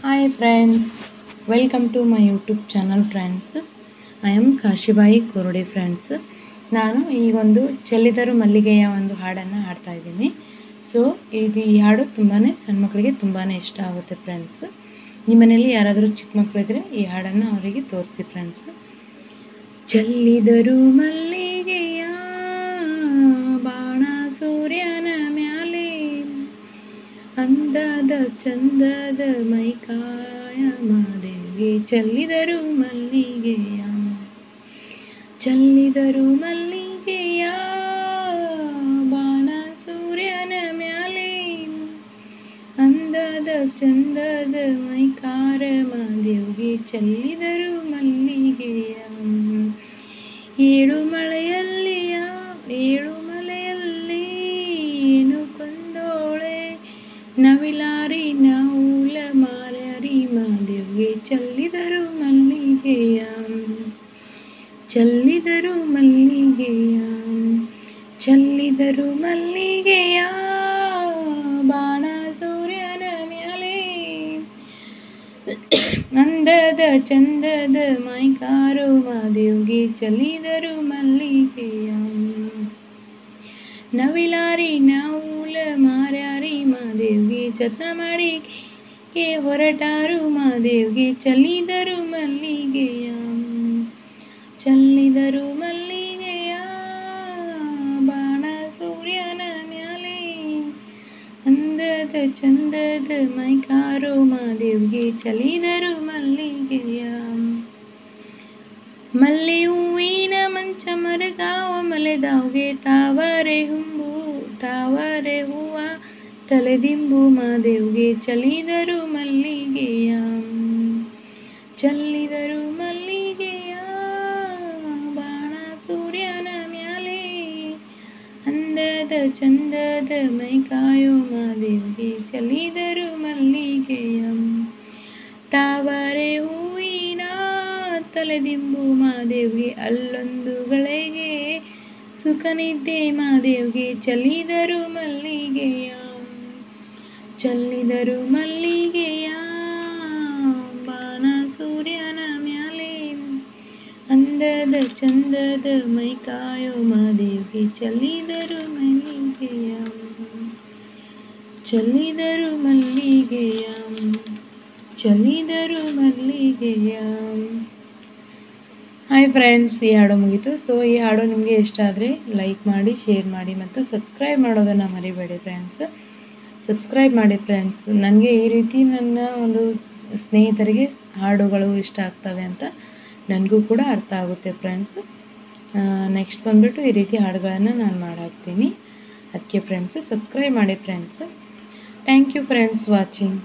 Hi friends, welcome to my YouTube channel friends. I am Kashibai Korade friends. ನಾನು ಈಗೊಂದು ಚೆಲ್ಲಿದರು ಮಲ್ಲಿಗೆಯ ಒಂದು ಹಾಡನ್ನು ಹಾಡ್ತಾ ಇದ್ದೀನಿ. ಸೊ ಈ ಹಾಡು ತುಂಬಾ ಸಣ್ಣ ಮಕ್ಕಳಿಗೆ ತುಂಬಾ ಇಷ್ಟ ಆಗುತ್ತೆ ಫ್ರೆಂಡ್ಸ್. ನಿಮ್ಮ ಮನೆಯಲ್ಲಿ ಯಾರಾದರೂ ಚಿಕ್ಕ ಮಕ್ಕಳಿದ್ರೆ ಈ ಹಾಡನ್ನು ಅವರಿಗೆ ತೋರಿಸಿ ಫ್ರೆಂಡ್ಸ್. ಚೆಲ್ಲಿದರು ಮಲ್ಲಿಗೆಯ ಬಾಣ ಸೂರ್ಯನ ಮ್ಯಾಲೆ, ಅಂದದ ಚಂದದ ಮೈಕಾಯ ಮಾದೇವಿಗೆ ಚೆಲ್ಲಿದರು ಮಲ್ಲಿಗೆಯ, ಚೆಲ್ಲಿದರು ಮಲ್ಲಿಗೆಯ ಬಾಣ ಸೂರ್ಯನ ಮ್ಯಾಲೆ, ಅಂದದ ಚಂದದ ಮೈಕಾರ ಮಾದೇವಿಗೆ ಚೆಲ್ಲಿದರು ಮಲ್ಲಿಗೆಯ. ಏಳು ಮಳೆಯಲ್ಲಿ ಏನು ಕೊಂದೋಳೆ, ನವಿಲಾರಿ ನವುಲ ಮಾರ್ಯಾರಿ ಮಾದೇವಿಗೆ ಚೆಲ್ಲಿದರು ಮಲ್ಲಿಗೆಯ, ಚೆಲ್ಲಿದರು ಮಲ್ಲಿಗೆಯ, ಚೆಲ್ಲಿದರು ಮಲ್ಲಿಗೆಯ ಬಾಣ ಸೂರ್ಯನ ಮ್ಯಾಲೆ, ಅಂದದ ಚಂದದ ಮೈಕಾರೋ ಮಾದೇವಿಗೆ ಚೆಲ್ಲಿದರು ಮಲ್ಲಿಗೆಯ. ನವಿಲಾರಿ ನವುಲ ಮಾರ್ಯಾರಿ ಮಾದೇವಿಗೆ ಜತ್ನ ಮಾಡಿ ಹೊರಟಾರು ಮಾದೇವಿಗೆ ಚೆಲ್ಲಿದರು ಮಲ್ಲಿಗೆಯ, ಚೆಲ್ಲಿದರು ಮಲ್ಲಿಗೆಯ ಬಾಣ ಸೂರ್ಯನ ಮ್ಯಾಲೆ, ಅಂದದ ಚಂದದ ಮೈಕಾರೋ ಮಾದೇವಿಗೆ ಚೆಲ್ಲಿದರು ಮಲ್ಲಿಗೆಯ. ಮಲ್ಲೆ ಹೂವಿನ ಮಂಚ ಮರಗಾವ ಮಲೆದಾವ್ಗೆ ತಾವರೆ ಹೂವ ತಲೆದಿಂಬು ಮಾದೇವಿಗೆ ಚೆಲ್ಲಿದರು ಮಲ್ಲಿಗೆಯ, ಚೆಲ್ಲಿದರು ಮಲ್ಲಿಗೆಯ ಬಾಣ ಸೂರ್ಯನ ಮ್ಯಾಲೆ, ಅಂದದ ಚಂದದ ಮೈಕಾಯೋ ಮಾದೇವಿಗೆ ಚೆಲ್ಲಿದರು ಮಲ್ಲಿಗೆಯ. ತಾವರೆ ಹೂವಿನ ತಲೆದಿಂಬು ಮಾದೇವಿಗೆ ಅಲ್ಲೊಂದು ಗಳಿಗೆ ಸುಖ ನಿದ್ದೆ ಮಾದೇವಿಗೆ ಚೆಲ್ಲಿದರು ಮಲ್ಲಿಗೆಯ, ಚೆಲ್ಲಿದರು ಮಲ್ಲಿಗೆಯ ಬಾಣ ಸೂರ್ಯನ ಮ್ಯಾಲೆ, ಅಂದದ ಚಂದದ ಮೈಕಾಯೋ ಮಾದೇವಿಗೆ ಚೆಲ್ಲಿದರು ಮಲ್ಲಿಗೆಯ, ಚೆಲ್ಲಿದರು ಮಲ್ಲಿಗೆಯ, ಚೆಲ್ಲಿದರು ಮಲ್ಲಿಗೆಯ. ಹಾಯ್ ಫ್ರೆಂಡ್ಸ್, ಈ ಹಾಡು ಮುಗೀತು. ಸೊ ಈ ಹಾಡು ನಿಮಗೆ ಇಷ್ಟ ಆದರೆ ಲೈಕ್ ಮಾಡಿ, ಶೇರ್ ಮಾಡಿ ಮತ್ತು ಸಬ್ಸ್ಕ್ರೈಬ್ ಮಾಡೋದನ್ನು ಮರಿಬೇಡಿ ಫ್ರೆಂಡ್ಸ್. ಸಬ್ಸ್ಕ್ರೈಬ್ ಮಾಡಿ ಫ್ರೆಂಡ್ಸ್. ನನಗೆ ಈ ರೀತಿ ನನ್ನ ಒಂದು ಸ್ನೇಹಿತರಿಗೆ ಹಾಡುಗಳು ಇಷ್ಟ ಆಗ್ತವೆ ಅಂತ ನನಗೂ ಕೂಡ ಅರ್ಥ ಆಗುತ್ತೆ ಫ್ರೆಂಡ್ಸ್. ನೆಕ್ಸ್ಟ್ ಬಂದುಬಿಟ್ಟು ಈ ರೀತಿ ಹಾಡುಗಳನ್ನು ನಾನು ಮಾಡಾಕ್ತೀನಿ. ಅದಕ್ಕೆ ಫ್ರೆಂಡ್ಸ್ ಸಬ್ಸ್ಕ್ರೈಬ್ ಮಾಡಿ friends. Thank you friends watching.